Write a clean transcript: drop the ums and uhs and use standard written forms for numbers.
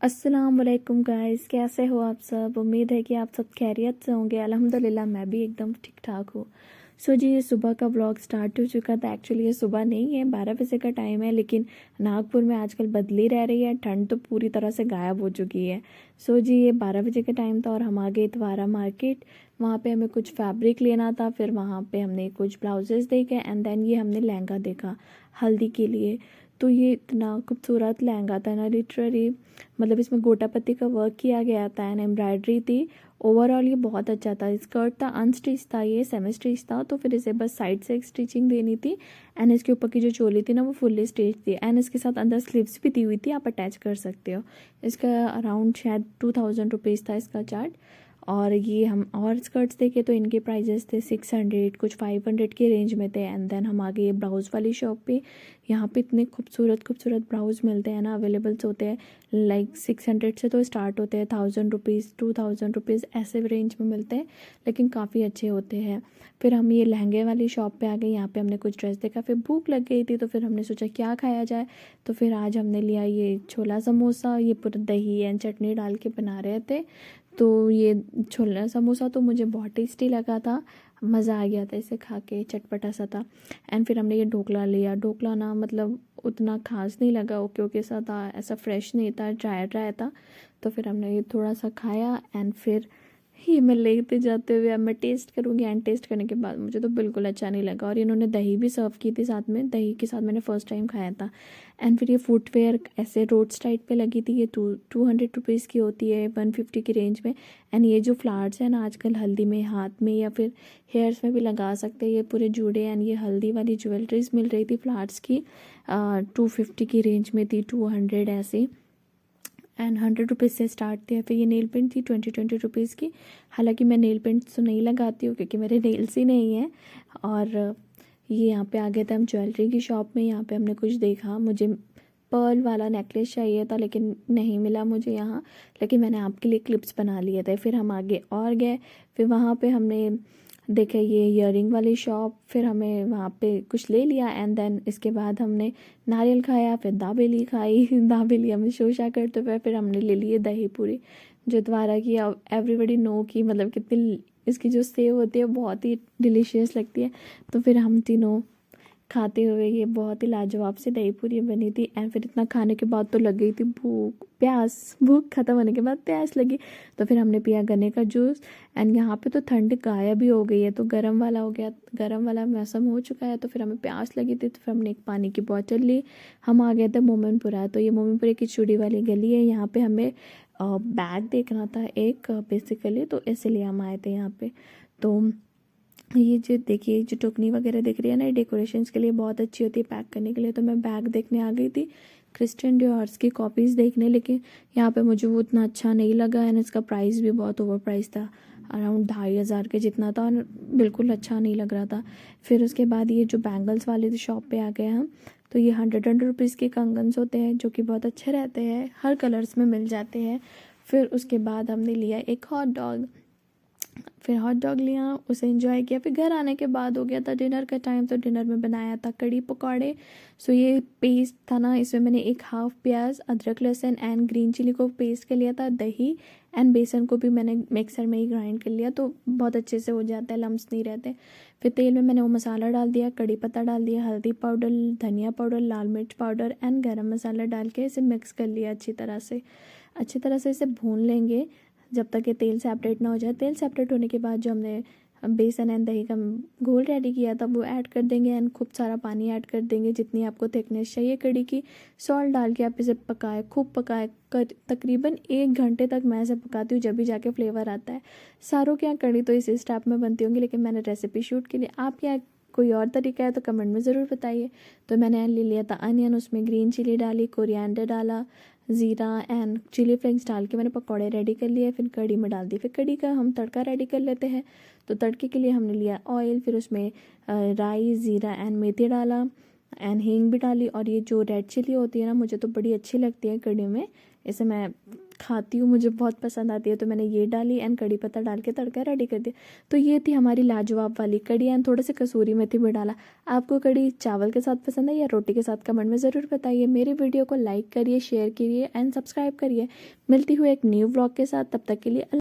अस्सलाम वालेकुम गाइस, कैसे हो आप सब। उम्मीद है कि आप सब खैरियत से होंगे। अल्हम्दुलिल्लाह मैं भी एकदम ठीक ठाक हूँ। जी, ये सुबह का व्लॉग स्टार्ट हो चुका था। एक्चुअली ये सुबह नहीं है, 12 बजे का टाइम है, लेकिन नागपुर में आजकल बदली रह रही है, ठंड तो पूरी तरह से गायब हो चुकी है। जी, ये 12 बजे का टाइम था और हम आ गए इतवारा मार्केट। वहाँ पे हमें कुछ फैब्रिक लेना था, फिर वहाँ पे हमने कुछ ब्लाउजेस देखे एंड देन ये हमने लहंगा देखा हल्दी के लिए। तो ये इतना खूबसूरत लहंगा था ना, लिटरली मतलब इसमें गोटा पत्ती का वर्क किया गया था एंड एम्ब्रॉयडरी थी। ओवरऑल ये बहुत अच्छा था। स्कर्ट था अनस्टिच था, ये सेमी स्टिच था, तो फिर इसे बस साइड से एक स्टिचिंग देनी थी एंड इसके ऊपर की जो चोली थी ना वो फुल्ली स्टिच थी एंड इसके साथ अंदर स्लीव्स भी दी हुई थी, आप अटैच कर सकते हो। इसका अराउंड शायद 2000 रुपीज़ था इसका चार्ज। और ये हम और स्कर्ट्स देखे तो इनके प्राइजेस थे 600, कुछ 500 के रेंज में थे एंड देन हम आ गए ब्लाउज़ वाली शॉप पे। यहाँ पे इतने खूबसूरत खूबसूरत ब्लाउज़ मिलते हैं ना, अवेलेबल्स होते हैं। लाइक 600 से तो स्टार्ट होते हैं, 1000 रुपीज़ 2000 रुपीज़ ऐसे रेंज में मिलते हैं, लेकिन काफ़ी अच्छे होते हैं। फिर हम ये लहंगे वाली शॉप पे आ गए। यहाँ पे हमने कुछ ड्रेस देखा, फिर भूख लग गई थी तो फिर हमने सोचा क्या खाया जाए। तो फिर आज हमने लिया ये छोला समोसा, ये पूरा दही एंड चटनी डाल के बना रहे थे। तो ये छोला समोसा तो मुझे बहुत टेस्टी लगा था, मज़ा आ गया था इसे खा के, चटपटा सा था। एंड फिर हमने ये ढोकला लिया। ढोकला ना मतलब उतना खास नहीं लगा, ओके ओके सा था, ऐसा फ्रेश नहीं था, ड्राई ड्राई था। तो फिर हमने ये थोड़ा सा खाया एंड फिर ये मैं लेते जाते हुए अब मैं टेस्ट करूँगी एंड टेस्ट करने के बाद मुझे तो बिल्कुल अच्छा नहीं लगा। और इन्होंने दही भी सर्व की थी साथ में, दही के साथ मैंने फ़र्स्ट टाइम खाया था। एंड फिर ये फुटवेयर ऐसे रोड साइड पे लगी थी, ये 200 रुपीज़ की होती है, 150 की रेंज में। एंड ये जो फ्लावर्स हैं ना आजकल हल्दी में, हाथ में या फिर हेयर्स में भी लगा सकते हैं, ये पूरे जुड़े एंड ये हल्दी वाली ज्वेलरीज मिल रही थी फ्लावर्स की। 250 की रेंज में थी, 200 ऐसे एंड 100 रुपीज़ से स्टार्ट थे। फिर ये नेल पेंट थी 20 रुपीज़ की। हालांकि मैं नेल पेंट तो नहीं लगाती हूँ क्योंकि मेरे नेल्स ही नहीं हैं। और ये यहाँ पे आ गए थे हम ज्वेलरी की शॉप में। यहाँ पे हमने कुछ देखा, मुझे पर्ल वाला नेकलेस चाहिए था लेकिन नहीं मिला मुझे यहाँ, लेकिन मैंने आपके लिए क्लिप्स बना लिए थे। फिर हम आगे और गए, फिर वहाँ पे हमने देखे ये ईयरिंग वाली शॉप, फिर हमें वहाँ पे कुछ ले लिया एंड देन इसके बाद हमने नारियल खाया, फिर दाबेली खाई दाबेली हमें शोशा करते हुए, फिर हमने ले लिए दही पूरी जो द्वारा की एवरीबडी नो की मतलब कितनी इसकी जो सेव होती है बहुत ही डिलीशियस लगती है। तो फिर हम तीनों खाते हुए, ये बहुत ही लाजवाब सी दही पूरी बनी थी एंड फिर इतना खाने के बाद तो लग गई थी भूख ख़त्म होने के बाद प्यास लगी। तो फिर हमने पिया गन्ने का जूस एंड यहाँ पे तो ठंड गायब भी हो गई है, तो गर्म वाला हो गया, गर्म वाला मौसम हो चुका है। तो फिर हमें प्यास लगी थी तो फिर हमने एक पानी की बोतल ली। हम आ गए थे मोमिनपुरा। तो ये मोमिनपुरे की चूड़ी वाली गली है, यहाँ पे हमें बैग देखना था एक बेसिकली, तो इसलिए हम आए थे यहाँ पे। तो ये जो देखिए, जो टोकनी वगैरह दिख रही है ना, ये डेकोरेशंस के लिए बहुत अच्छी होती है पैक करने के लिए। तो मैं बैग देखने आ गई थी क्रिस्टियन डियोर्स की कॉपीज़ देखने, लेकिन यहाँ पे मुझे वो उतना अच्छा नहीं लगा एंड इसका प्राइस भी बहुत ओवर प्राइस था, अराउंड 2500 के जितना था और बिल्कुल अच्छा नहीं लग रहा था। फिर उसके बाद ये जो बैंगल्स वाली शॉप पे आ गए हम। तो ये 100 रुपीज़ के कंगन्स होते हैं जो कि बहुत अच्छे रहते हैं, हर कलर्स में मिल जाते हैं। फिर उसके बाद हमने लिया एक हॉट डॉग, फिर हॉट डॉग लिया, उसे एंजॉय किया। फिर घर आने के बाद हो गया था डिनर का टाइम, तो डिनर में बनाया था कड़ी पकौड़े। ये पेस्ट था ना, इसमें मैंने एक हाफ प्याज, अदरक लहसुन एंड ग्रीन चिली को पेस्ट कर लिया था, दही एंड बेसन को भी मैंने मिक्सर में ही ग्राइंड कर लिया, तो बहुत अच्छे से हो जाता है, लम्स नहीं रहते। फिर तेल में मैंने वो मसाला डाल दिया, कड़ी पत्ता डाल दिया, हल्दी पाउडर, धनिया पाउडर, लाल मिर्च पाउडर एंड गरम मसाला डाल के इसे मिक्स कर लिया अच्छी तरह से इसे भून लेंगे जब तक ये तेल सेपरेट ना हो जाए। तेल सेपरेट होने के बाद जो हमने बेसन एंड दही का घोल रेडी किया था वो ऐड कर देंगे एंड खूब सारा पानी ऐड कर देंगे जितनी आपको थिकनेस चाहिए कड़ी की। सॉल्ट डाल के आप इसे पकाए, खूब पकाए कर तकरीबन 1 घंटे तक मैं इसे पकाती हूँ, जब भी जाके फ्लेवर आता है। सारों के यहाँ कड़ी तो इस स्टेप में बनती होंगी, लेकिन मैंने रेसिपी शूट के लिए, आपके यहाँ कोई और तरीका है तो कमेंट में ज़रूर बताइए। तो मैंने ले लिया था अनियन, उसमें ग्रीन चिली डाली, कोरिएंडर डाला, ज़ीरा एंड चिली फ्लेक्स डाल के मैंने पकौड़े रेडी कर लिए। फिर कड़ी में डाल दी। फिर कड़ी का हम तड़का रेडी कर लेते हैं। तो तड़के के लिए हमने लिया ऑयल, फिर उसमें राई, ज़ीरा एंड मेथी डाला एंड हींग भी डाली। और ये जो रेड चिली होती है ना, मुझे तो बड़ी अच्छी लगती है कड़ी में, इसे मैं खाती हूँ, मुझे बहुत पसंद आती है। तो मैंने ये डाली एंड कड़ी पत्ता डाल के तड़का रेडी कर दिया। तो ये थी हमारी लाजवाब वाली कड़ी एंड थोड़े से कसूरी मेथी भी डाला। आपको कड़ी चावल के साथ पसंद है या रोटी के साथ, कमेंट में ज़रूर बताइए। मेरी वीडियो को लाइक करिए, शेयर करिए एंड सब्सक्राइब करिए। मिलती हूँ एक न्यू व्लॉग के साथ, तब तक के लिए